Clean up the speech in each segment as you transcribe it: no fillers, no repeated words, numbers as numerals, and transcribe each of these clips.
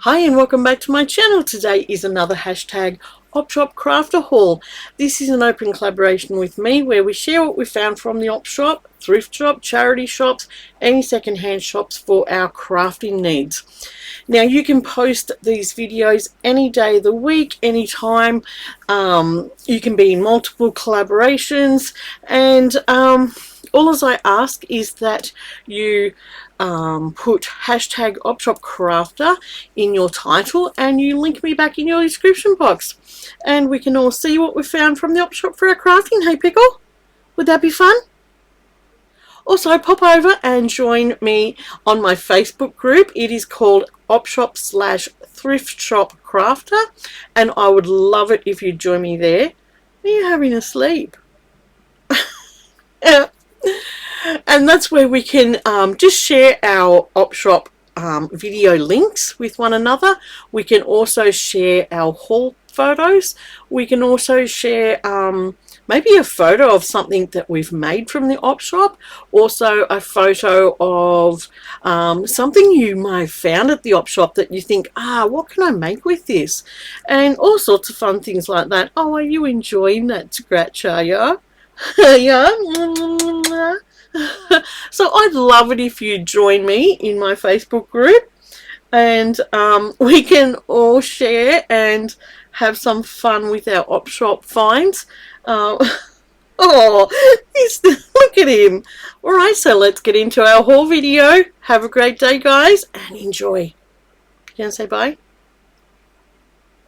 Hi and welcome back to my channel. Today is another hashtag Opshop Crafter haul. This is an open collaboration with me where we share what we found from the Opshop, thrift shop, charity shops, any secondhand shops for our crafting needs. Now you can post these videos any day of the week, anytime. You can be in multiple collaborations, and all as I ask is that you put hashtag OpshopCrafter in your title and you link me back in your description box, and we can all see what we found from the Opshop for our crafting. Hey Pickle, would that be fun? Also pop over and join me on my Facebook group. It is called Opshop/ThriftshopCrafter, and I would love it if you join me there. Are you having a sleep? Yeah. And that's where we can just share our Opshop video links with one another. We can also share our haul photos. We can also share maybe a photo of something that we've made from the Opshop. Also a photo of something you may have found at the Opshop that you think, what can I make with this? And all sorts of fun things like that. Oh, are you enjoying that scratch, are you? Yeah. So I'd love it if you join me in my Facebook group, and we can all share and have some fun with our Opshop finds. Oh, look at him. Alright, so let's get into our haul video. Have a great day, guys, and enjoy. You gonna say bye?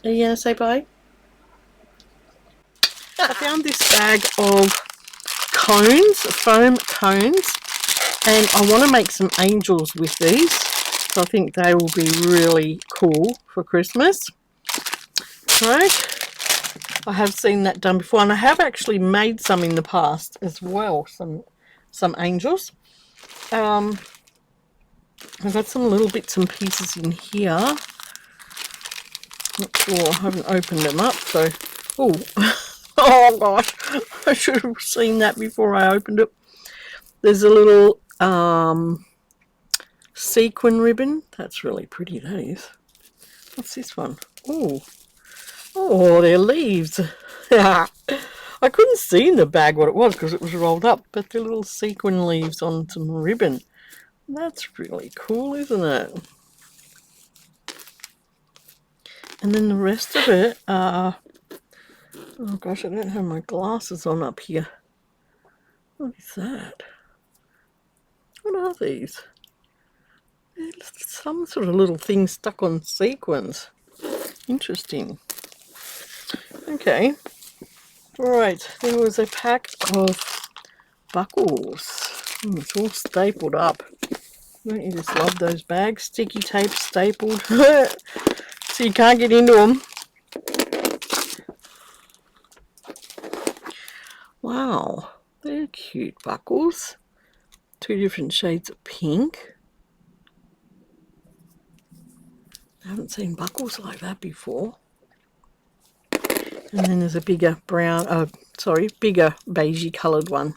Are you gonna say bye? I found this bag of cones, foam cones, and I want to make some angels with these, so I think they will be really cool for Christmas. Right, I have seen that done before, and I have actually made some in the past as well, some angels. I've got some little bits and pieces in here. Not sure, I haven't opened them up, so oh gosh, I should have seen that before I opened it. There's a little sequin ribbon. That's really pretty, that is. What's this one? Oh, they're leaves. I couldn't see in the bag what it was because it was rolled up, but they're little sequin leaves on some ribbon. That's really cool, isn't it? And then the rest of it are, oh gosh, I don't have my glasses on up here. What is that? What are these? Some sort of little thing stuck on sequins. Interesting. Okay. Alright, there was a pack of buckles. It's all stapled up. Don't you just love those bags? Sticky tape stapled. So you can't get into them. Wow, they're cute buckles. 2 different shades of pink. I haven't seen buckles like that before. And then there's a bigger brown, bigger beigey coloured one.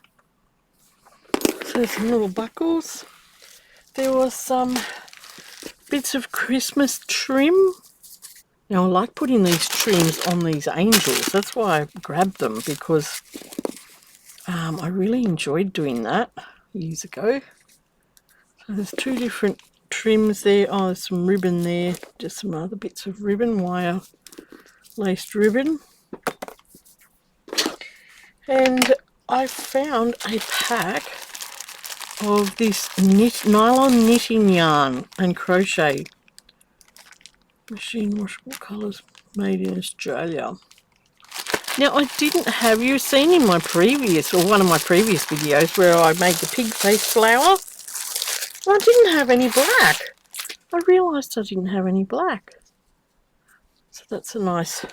So some little buckles. There was some bits of Christmas trim. Now I like putting these trims on these angels. That's why I grabbed them, because I really enjoyed doing that years ago. So there's 2 different trims there. Oh, there's some ribbon there. Just some other bits of ribbon, wire laced ribbon. And I found a pack of this nylon knitting yarn and crochet. Machine washable colours, made in Australia. Now I didn't have, you've seen in my previous, or one of my previous videos where I made the pig face flower. I didn't have any black. I realised I didn't have any black. So that's a nice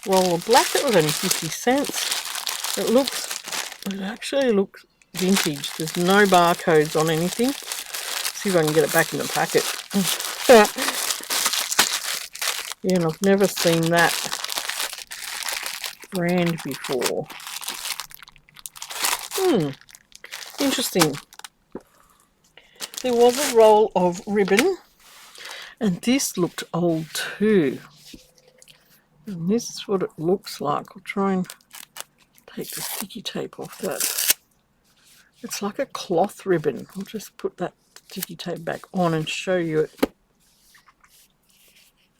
roll of black. That was only 50 cents. It actually looks vintage. There's no barcodes on anything. See if I can get it back in the packet. Yeah, and I've never seen that brand before. Interesting. There was a roll of ribbon, And this looked old too. And this is what it looks like. I'll try and take the sticky tape off that. It's like a cloth ribbon. I'll just put that sticky tape back on and show you it.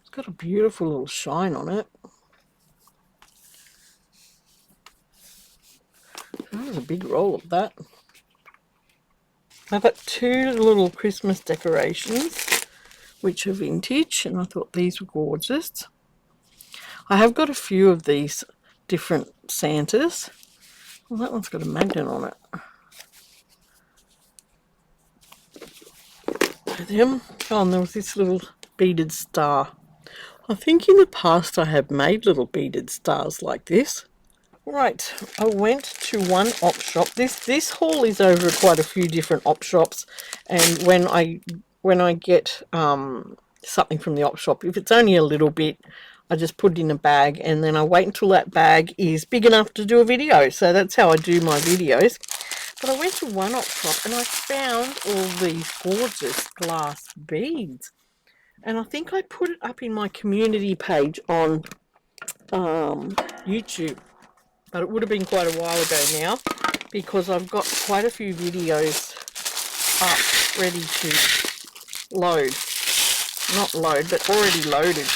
It's got a beautiful little shine on it. That was a big roll of that. I've got two little Christmas decorations, which are vintage, and I thought these were gorgeous. I have got a few of these different Santas. Well, that one's got a magnet on it. Them. Oh, and there was this little beaded star. I think in the past I have made little beaded stars like this. Right, I went to one Opshop. This haul is over quite a few different Opshops, and when I get something from the Opshop, if it's only a little bit, I just put it in a bag, and then I wait until that bag is big enough to do a video. So that's how I do my videos. But I went to one Opshop and I found all these gorgeous glass beads, and I think I put it up in my community page on YouTube. But it would have been quite a while ago now, because I've got quite a few videos up ready to load. Not load, but already loaded.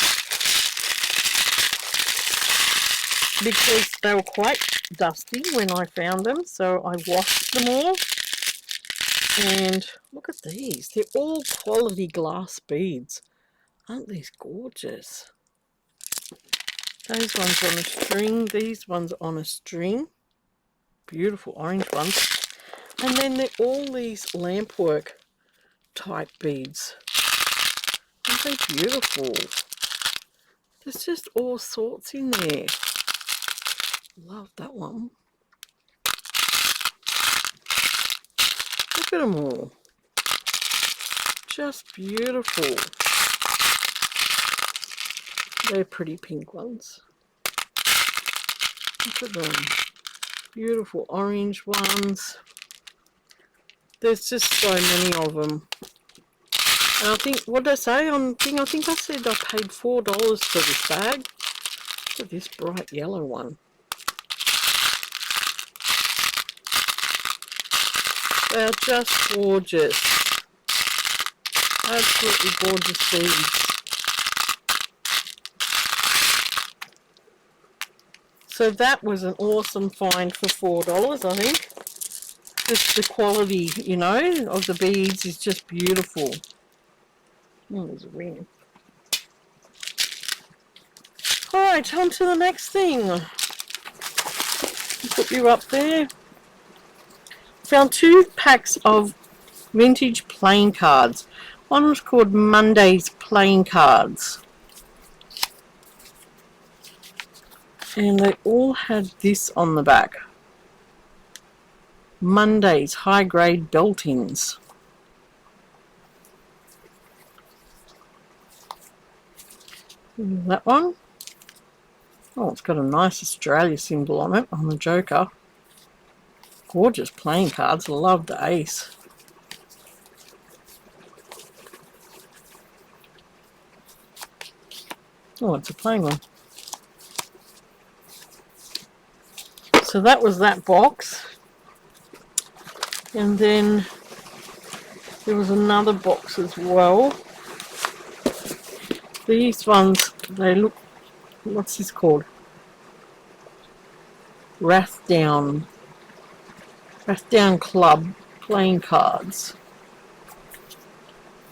Because they were quite dusty when I found them, so I washed them all. And look at these. They're all quality glass beads. Aren't these gorgeous? Those ones on a string, these ones on a string. Beautiful orange ones. And then they're all these lampwork type beads. Aren't they beautiful? There's just all sorts in there. Love that one. Look at them all. Just beautiful. They're pretty pink ones. Look at them. Beautiful orange ones. There's just so many of them. And I think, what did I say on thing? I think I said I paid $4 for this bag. Look at this bright yellow one. They're just gorgeous. Absolutely gorgeous beads. So that was an awesome find for $4, I think. Just the quality, you know, of the beads is just beautiful. Oh, there's a ring. Alright, on to the next thing. Put you up there. Found 2 packs of vintage playing cards. One was called Monday's Playing Cards. And they all had this on the back. Monday's high-grade beltings. That one. Oh, it's got a nice Australia symbol on it, on the Joker. Gorgeous playing cards. Love the ace. Oh, it's a playing one. So that was that box. And then there was another box as well. These ones, they look, what's this called? Rathdown Club playing cards.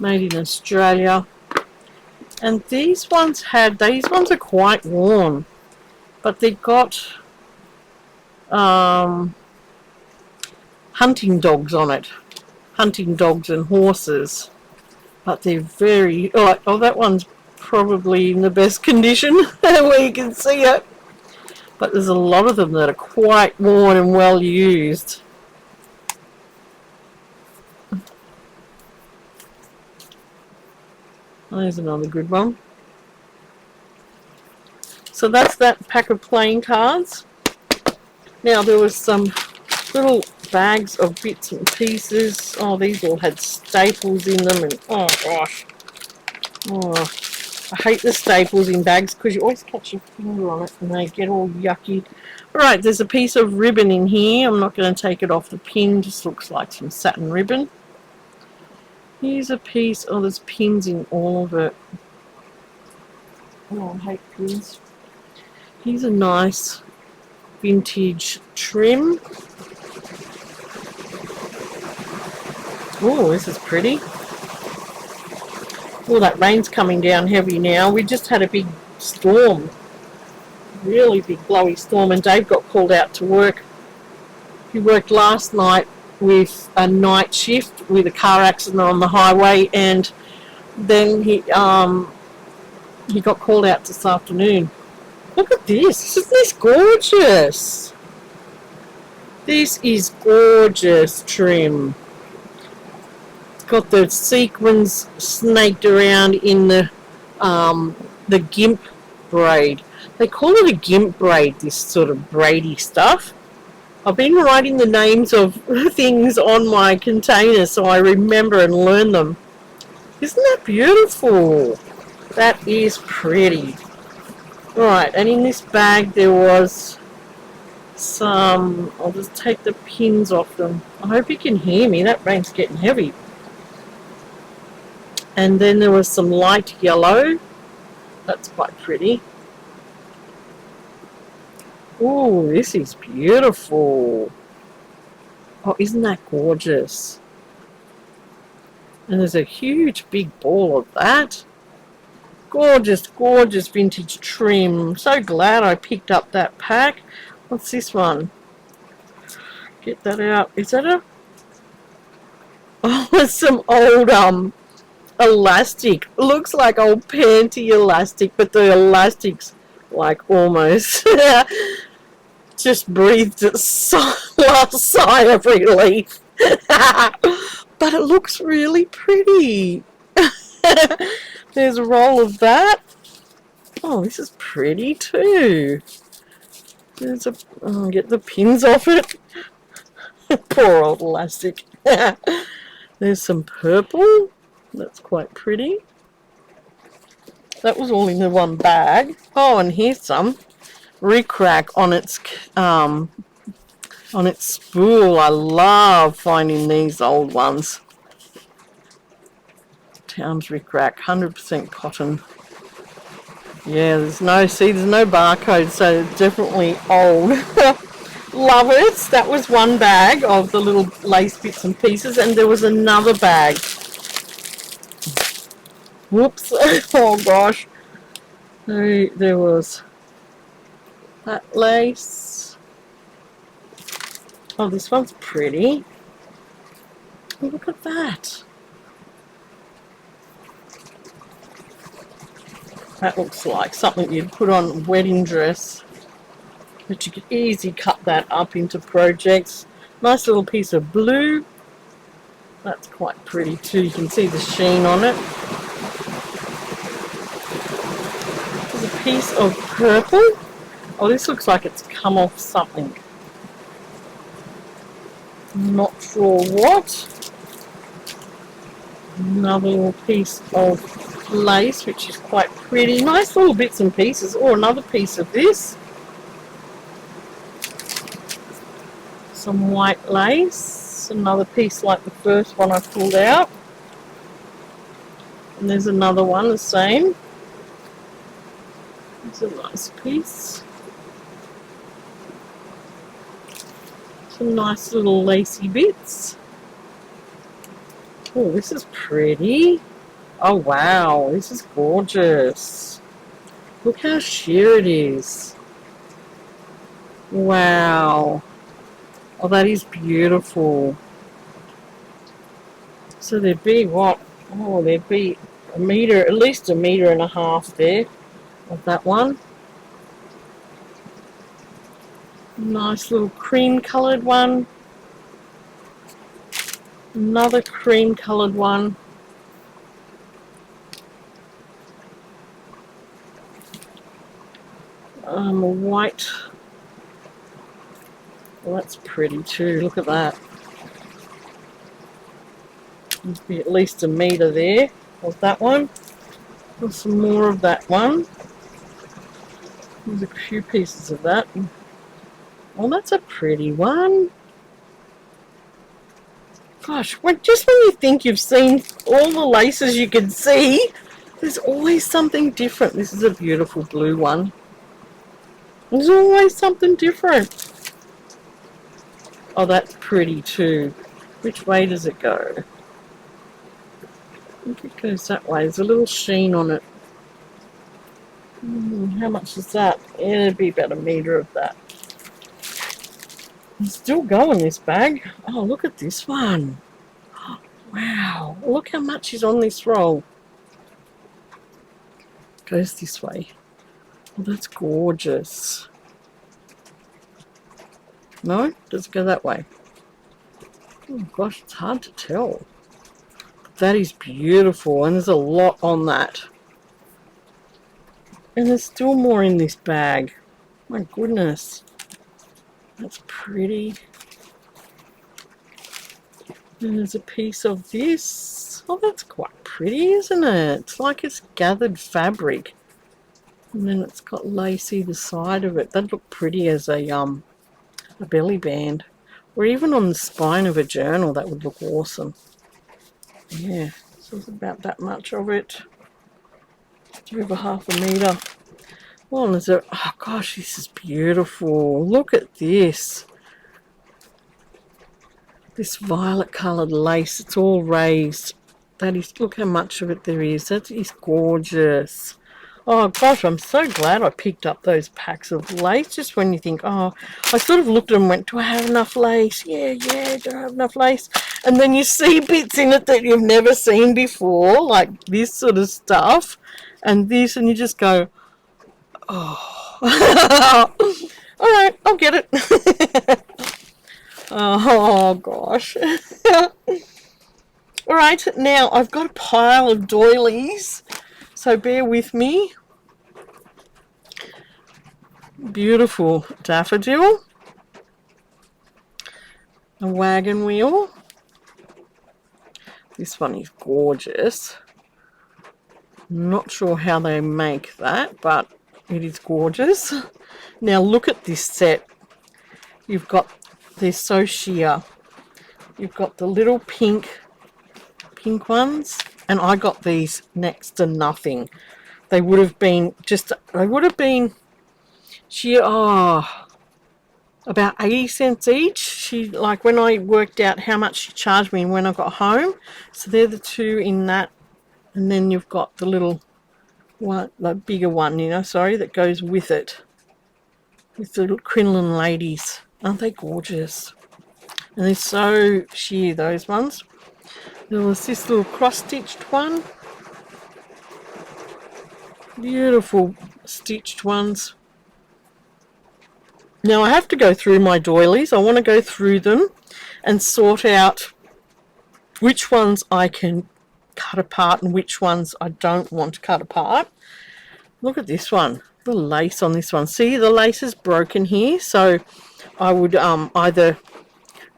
Made in Australia. And these ones are quite worn, but they've got hunting dogs on it. Hunting dogs and horses. But they're very, oh, that one's probably in the best condition where you can see it. But there's a lot of them that are quite worn and well used. There's another good one. So that's that pack of playing cards. Now there was some little bags of bits and pieces. Oh, these all had staples in them, and oh gosh. Oh, I hate the staples in bags because you always catch your finger on it and they get all yucky. Alright, there's a piece of ribbon in here. I'm not going to take it off the pin. Just looks like some satin ribbon. Here's a piece. Oh, there's pins in all of it. Oh, I hate pins. Here's a nice vintage trim. Oh, this is pretty. Oh, that rain's coming down heavy now. We just had a big storm. Really big blowy storm, and Dave got called out to work. He worked last night with a night shift with a car accident on the highway, and then he got called out this afternoon. Look at this. Isn't this gorgeous? This is gorgeous trim. It's got the sequins snaked around in the gimp braid. They call it a gimp braid, this sort of braidy stuff. I've been writing the names of things on my container so I remember and learn them. Isn't that beautiful? That is pretty. Right, and in this bag there was some... I'll just take the pins off them. I hope you can hear me. That rain's getting heavy. And then there was some light yellow. That's quite pretty. Oh, this is beautiful. Oh, isn't that gorgeous? And there's a huge big ball of that. Gorgeous, gorgeous vintage trim. So glad I picked up that pack. What's this one? Get that out. Is that a... Oh, it's some old elastic. Looks like old panty elastic, but the elastic's like almost just breathed its last sigh of relief. But it looks really pretty. There's a roll of that. Oh, this is pretty too. There's a... Oh, get the pins off it. Poor old elastic. There's some purple. That's quite pretty. That was all in the one bag. Oh, and here's some rickrack on its spool. I love finding these old ones. Towns rickrack, 100% cotton. Yeah, there's no barcode, so it's definitely old. Love it. That was one bag of the little lace bits and pieces, and there was another bag. Whoops. Oh gosh. There was that lace. Oh, this one's pretty. Oh, look at that. That looks like something you'd put on a wedding dress. But you could easily cut that up into projects. Nice little piece of blue. That's quite pretty too. You can see the sheen on it. There's a piece of purple. Oh, this looks like it's come off something. Not sure what. Another little piece of lace, which is quite pretty. Nice little bits and pieces. Or another piece of this. Some white lace. Another piece like the first one I pulled out. And there's another one the same. It's a nice piece. Some nice little lacy bits. Oh, this is pretty. Oh wow, this is gorgeous. Look how sheer it is. Wow. Oh, that is beautiful. So there'd be what? Oh, there'd be a metre, at least a metre and a half there of that one. Nice little cream coloured one. Another cream coloured one. A white. Well, that's pretty too. Look at that. There'd be at least a metre there of that one. There's some more of that one. There's a few pieces of that. Oh, that's a pretty one. Gosh, just when you think you've seen all the laces you can see, there's always something different. This is a beautiful blue one. There's always something different. Oh, that's pretty too. Which way does it go? I think it goes that way. There's a little sheen on it. How much is that? It'd be about a metre of that. It's still going, this bag. Oh, look at this one. Wow, look how much is on this roll. Goes this way. Oh, that's gorgeous. No? Does it go that way? Oh gosh, it's hard to tell. That is beautiful, and there's a lot on that. And there's still more in this bag. My goodness. That's pretty. And there's a piece of this. Oh, that's quite pretty, isn't it? It's like it's gathered fabric. And then it's got lace either side of it. That'd look pretty as a belly band. Or even on the spine of a journal, that would look awesome. Yeah, so there's about that much of it. Just over half a metre. Well, and there's a, oh gosh, this is beautiful. Look at this. This violet coloured lace, it's all raised. That is, look how much of it there is. That is gorgeous. Oh gosh, I'm so glad I picked up those packs of lace. Just when you think, oh, I sort of looked at them and went, do I have enough lace? Yeah, do I have enough lace? And then you see bits in it that you've never seen before, like this sort of stuff, and this, and you just go, oh. All right, I'll get it. Oh gosh. All right, now I've got a pile of doilies, so bear with me. Beautiful daffodil, a wagon wheel. This one is gorgeous. Not sure how they make that, but it is gorgeous. Now look at this set. You've got, they're so sheer. You've got the little pink ones, and I got these next to nothing. They would have been sheer, about 80 cents each. She, like, when I worked out how much she charged me when I got home. So they're the two in that, and then you've got the little one, the bigger one, that goes with it, with the little crinoline ladies. Aren't they gorgeous? And they're so sheer, those ones. There was this little cross-stitched one. Beautiful stitched ones. Now I have to go through my doilies. I want to go through them and sort out which ones I can cut apart and which ones I don't want to cut apart. Look at this one. The lace on this one. See, the lace is broken here, so I would either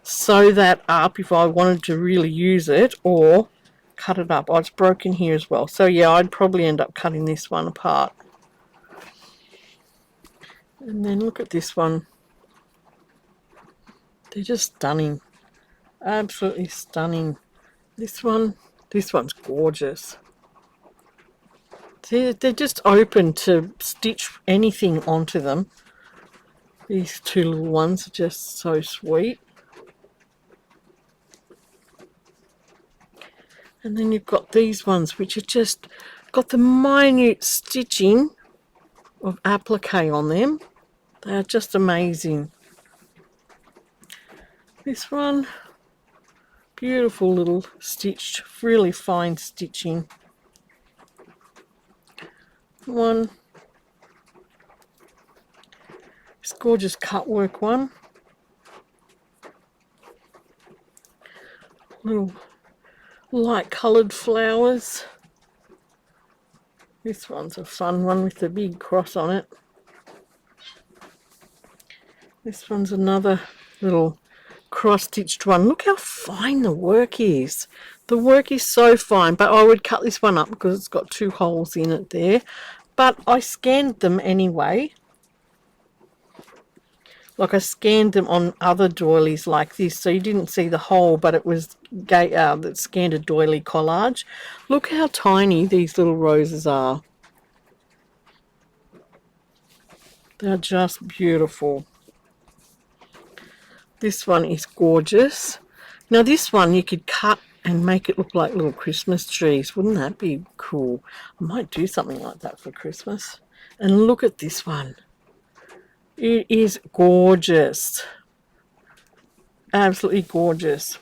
sew that up if I wanted to really use it, or cut it up. Oh, it's broken here as well. So yeah, I'd probably end up cutting this one apart. And then look at this one. They're just stunning. Absolutely stunning. This one's gorgeous. They're just open to stitch anything onto them. These two little ones are just so sweet. And then you've got these ones, which are just got the minute stitching of applique on them. They are just amazing. This one, beautiful little stitched, really fine stitching. One, this gorgeous cut work one. Little light coloured flowers. This one's a fun one with the big cross on it. This one's another little cross-stitched one. Look how fine the work is. The work is so fine, but I would cut this one up because it's got 2 holes in it there. But I scanned them anyway. Like I scanned them on other doilies like this, so you didn't see the hole, but it was that scanned a doily collage. Look how tiny these little roses are. They're just beautiful. This one is gorgeous. Now this one you could cut and make it look like little Christmas trees. Wouldn't that be cool? I might do something like that for Christmas. And look at this one. It is gorgeous. Absolutely gorgeous.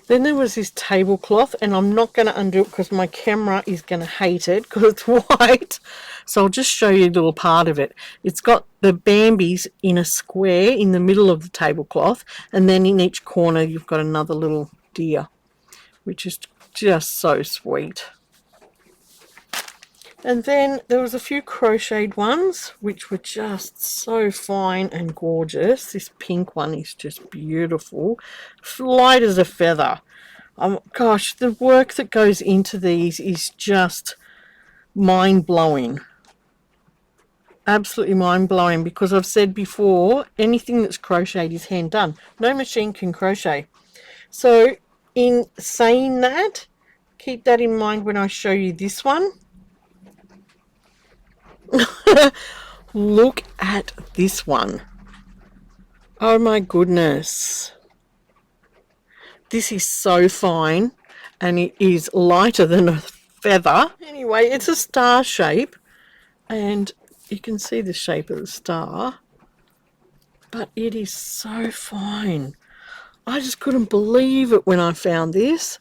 Then there was this tablecloth, and I'm not going to undo it because my camera is going to hate it because it's white. So I'll just show you a little part of it. It's got the Bambis in a square in the middle of the tablecloth, and then in each corner you've got another little deer, which is just so sweet. And then there was a few crocheted ones, which were just so fine and gorgeous. This pink one is just beautiful. Light as a feather. Gosh, the work that goes into these is just mind-blowing. Absolutely mind-blowing, because I've said before, anything that's crocheted is hand-done. No machine can crochet. So, in saying that, keep that in mind when I show you this one. Look at this one. Oh my goodness. This is so fine, and it is lighter than a feather. Anyway, it's a star shape, and you can see the shape of the star, but it is so fine. I just couldn't believe it when I found this.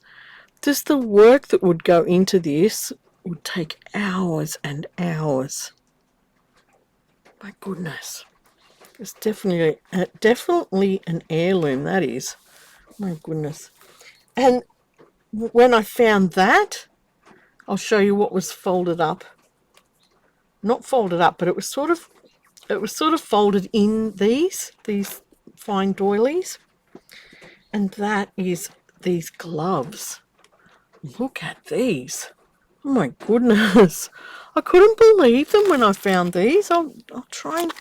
Just the work that would go into this would take hours and hours. My goodness. It's definitely an heirloom, that is. My goodness. And when I found that, I'll show you what was folded up. Not folded up, but it was sort of folded in these fine doilies. And that is these gloves. Look at these. Oh my goodness. I couldn't believe them when I found these. I'll try and,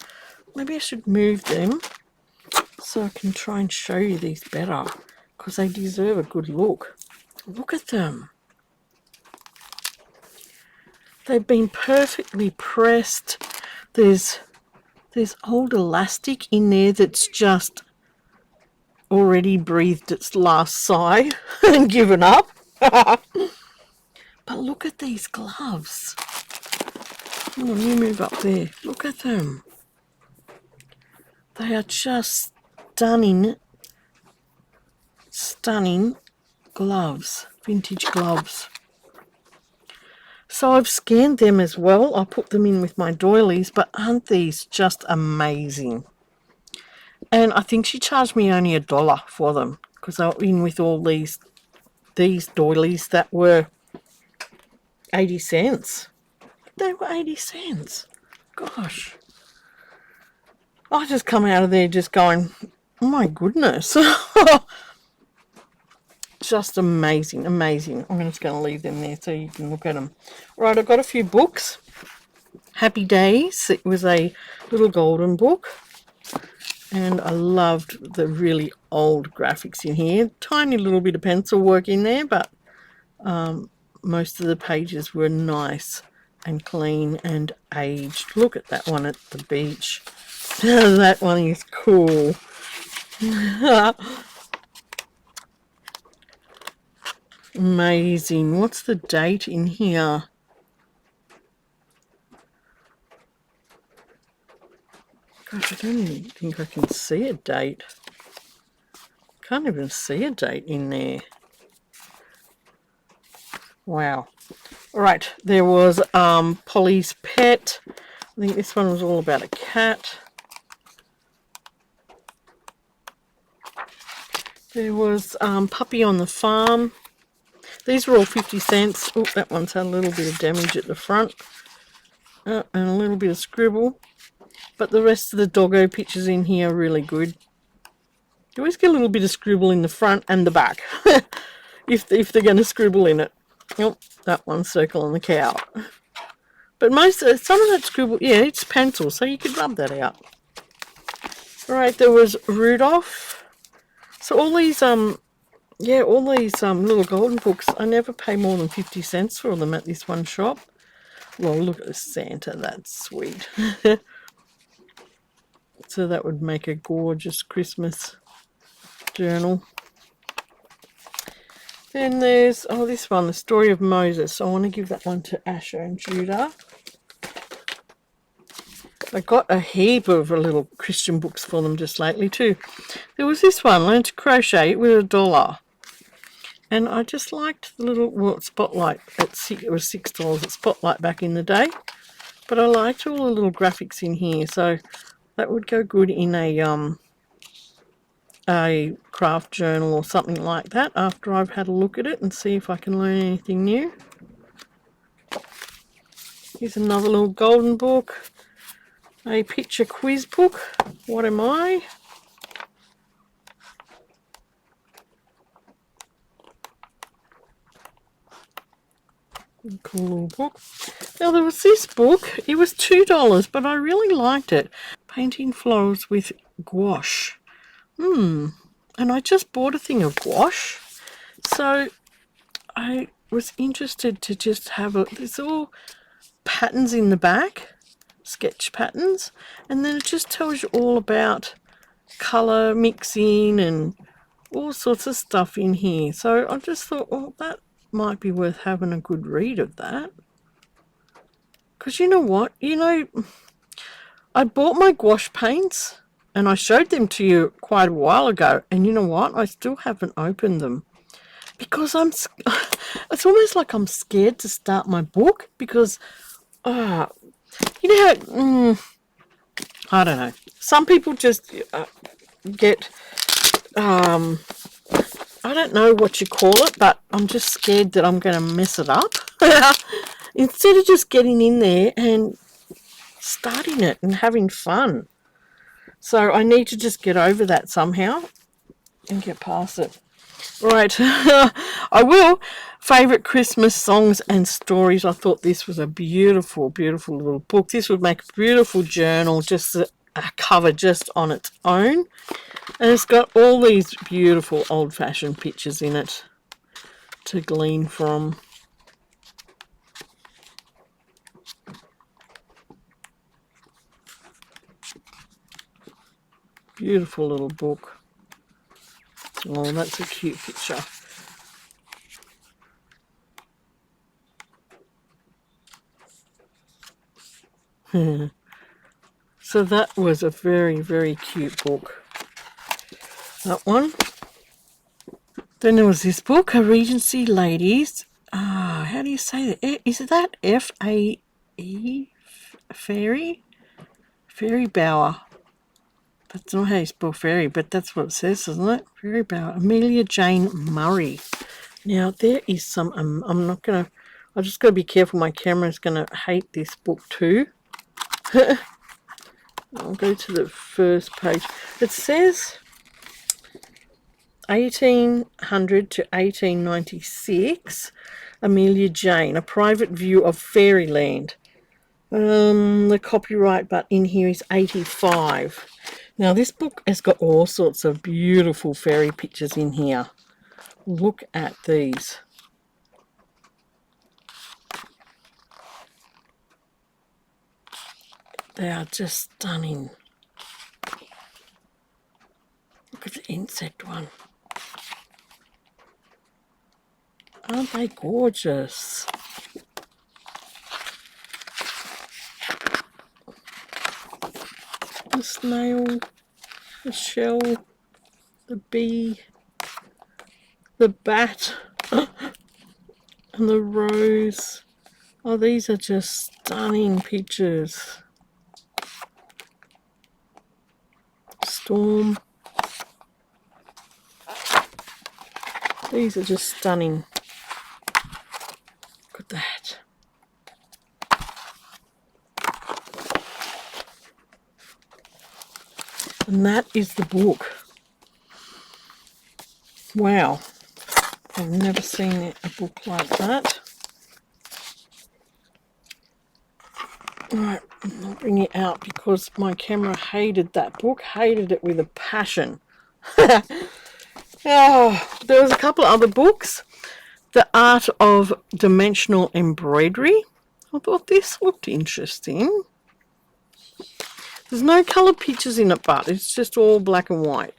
maybe I should move them so I can try and show you these better, because they deserve a good look. Look at them. They've been perfectly pressed. There's old elastic in there that's just already breathed its last sigh and given up. But look at these gloves. Hold on, you move up there. Look at them. They are just stunning, stunning gloves, vintage gloves. So I've scanned them as well. I'll put them in with my doilies, but aren't these just amazing? And I think she charged me only $1 for them, because I were in with all these doilies that were 80 cents. They were 80 cents. Gosh. I just come out of there just going, oh my goodness. Just amazing, amazing. I'm just going to leave them there so you can look at them. Right, I've got a few books. Happy Days. It was a little golden book. And I loved the really old graphics in here. Tiny little bit of pencil work in there, but most of the pages were nice and clean and aged. Look at that one at the beach. That one is cool. Amazing. What's the date in here? Gosh, I don't even think I can see a date. Can't even see a date in there. Wow. Alright, there was Polly's Pet. I think this one was all about a cat. There was Puppy on the Farm. These were all 50 cents. Oh, that one's had a little bit of damage at the front. And a little bit of scribble. But the rest of the doggo pictures in here are really good. You always get a little bit of scribble in the front and the back if they're going to scribble in it. Oh, that one circle on the cow. But some of that scribble, yeah, it's pencil, so you could rub that out. Right, there was Rudolph. So all these little golden books, I never pay more than 50 cents for them at this one shop. Well, look at the Santa, that's sweet. So that would make a gorgeous Christmas journal. Then there's, this one, The Story of Moses. I want to give that one to Asher and Judah. I got a heap of little Christian books for them just lately too. There was this one, Learn to Crochet with $1. And I just liked the little, Spotlight. It was $6 at Spotlight back in the day. But I liked all the little graphics in here. So that would go good in a craft journal or something like that after I've had a look at it and see if I can learn anything new. Here's another little golden book. A picture quiz book. What am I? Cool little book. Now there was this book. It was $2, but I really liked it. Painting Flowers with Gouache. And I just bought a thing of gouache. So I was interested to just have there's all patterns in the back, sketch patterns, and then it just tells you all about colour mixing and all sorts of stuff in here. So I just thought, well, that might be worth having a good read of that. Because you know what? I bought my gouache paints and I showed them to you quite a while ago, and you know what? I still haven't opened them. Because it's almost like I'm scared to start my book because, you know how, I don't know. Some people just get, I don't know what you call it, but I'm just scared that I'm going to mess it up. Instead of just getting in there and starting it and having fun. So I need to just get over that somehow and get past it. Right, I will. Favourite Christmas songs and stories. I thought this was a beautiful, beautiful little book. This would make a beautiful journal, just a cover just on its own. And it's got all these beautiful old-fashioned pictures in it to glean from. Beautiful little book. Oh, that's a cute picture. So that was a very, very cute book. That one. Then there was this book, A Regency Ladies. How do you say that? Is that F-A-E? Fairy? Fairy Bower. That's not how you spell fairy, but that's what it says, isn't it? Fairy Bower. Amelia Jane Murray. Now, there is some, I just got to be careful, my camera's going to hate this book too. I'll go to the first page. It says 1800 to 1896, Amelia Jane, A Private View of Fairyland. The copyright but in here is 85. Now this book has got all sorts of beautiful fairy pictures in here. Look at these. They are just stunning. Look at the insect one. Aren't they gorgeous? The snail, the shell, the bee, the bat, and the rose. Oh, these are just stunning pictures. Storm. These are just stunning. Look at that. And that is the book. Wow, I've never seen a book like that. Alright, I'll bring it out because my camera hated that book, hated it with a passion. Oh, there was a couple of other books. The Art of Dimensional Embroidery. I thought this looked interesting. There's no colour pictures in it, but it's just all black and white.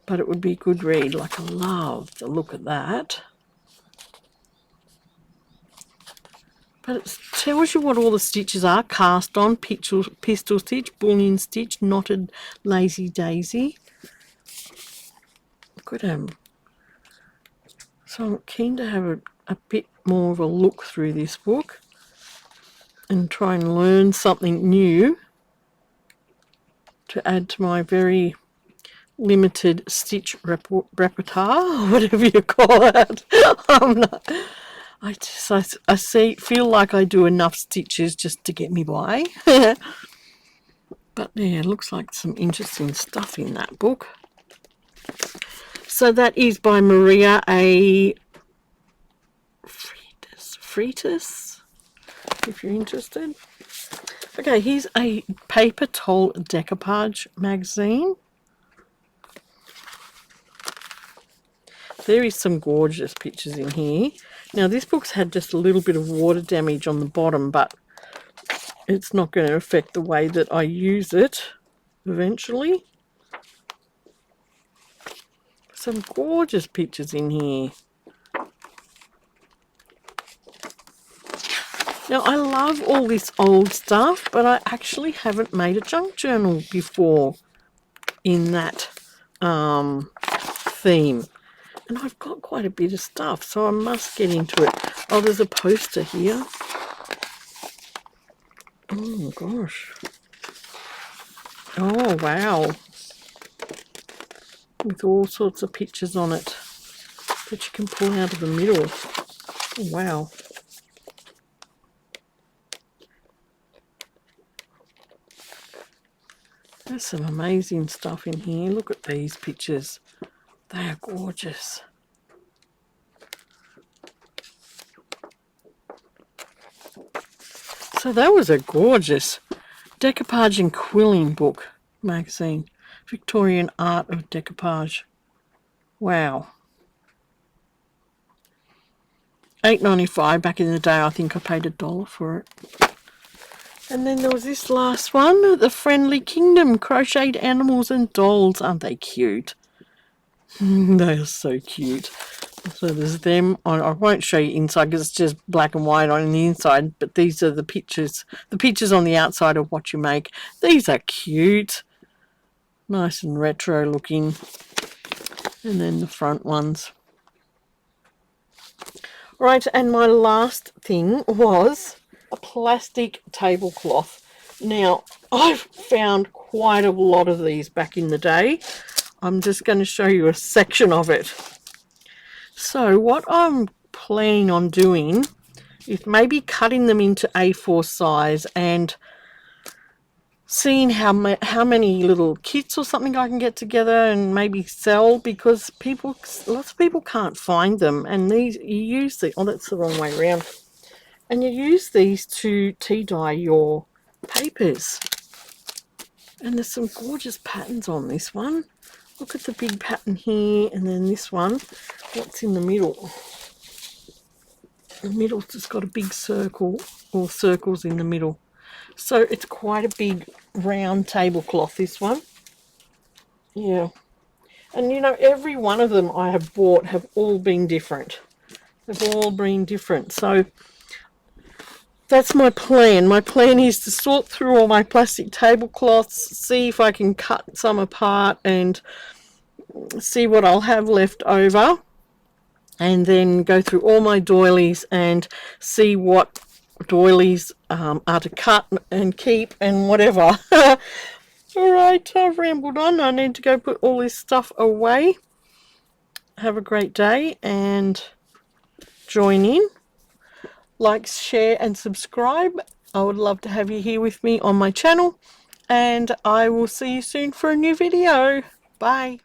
But it would be a good read. Like, I love the look at that. But it tells you what all the stitches are. Cast on, pistol stitch, bullion stitch, knotted lazy daisy. Look at them. So I'm keen to have a bit more of a look through this book and try and learn something new to add to my very limited stitch repertoire, whatever you call it. I feel like I do enough stitches just to get me by. But yeah, it looks like some interesting stuff in that book. So that is by Maria A. Freitas, if you're interested. Okay, here's a paper towel decoupage magazine. There is some gorgeous pictures in here. Now, this book's had just a little bit of water damage on the bottom, but it's not going to affect the way that I use it eventually. Some gorgeous pictures in here. Now, I love all this old stuff, but I actually haven't made a junk journal before in that theme. And I've got quite a bit of stuff, so I must get into it. Oh, there's a poster here. Oh, gosh. Oh, wow. With all sorts of pictures on it that you can pull out of the middle. Oh, wow. There's some amazing stuff in here. Look at these pictures. They are gorgeous. So that was a gorgeous decoupage and quilling book magazine. Victorian Art of Decoupage. Wow. $8.95 back in the day. I think I paid $1 for it. And then there was this last one, The Friendly Kingdom, Crocheted Animals and Dolls. Aren't they cute? They are so cute. So there's them on. I won't show you inside because it's just black and white on the inside, but these are the pictures on the outside of what you make. These are cute. Nice and retro looking. And then the front ones. Right, and my last thing was a plastic tablecloth. Now, I've found quite a lot of these back in the day. I'm just going to show you a section of it. So what I'm planning on doing is maybe cutting them into A4 size and seeing how many little kits or something I can get together and maybe sell, because lots of people can't find them, and these you use the, oh, that's the wrong way around, and you use these to tea dye your papers. And there's some gorgeous patterns on this one. Look at the big pattern here, and then this one. What's in the middle? The middle's just got a big circle, or circles in the middle. So it's quite a big round tablecloth, this one. Yeah. And you know, every one of them I have bought have all been different. They've all been different. So that's my plan. My plan is to sort through all my plastic tablecloths, see if I can cut some apart and see what I'll have left over, and then go through all my doilies and see what doilies are to cut and keep and whatever. Alright, I've rambled on. I need to go put all this stuff away. Have a great day and join in. Like, share and subscribe. I would love to have you here with me on my channel, and I will see you soon for a new video. Bye.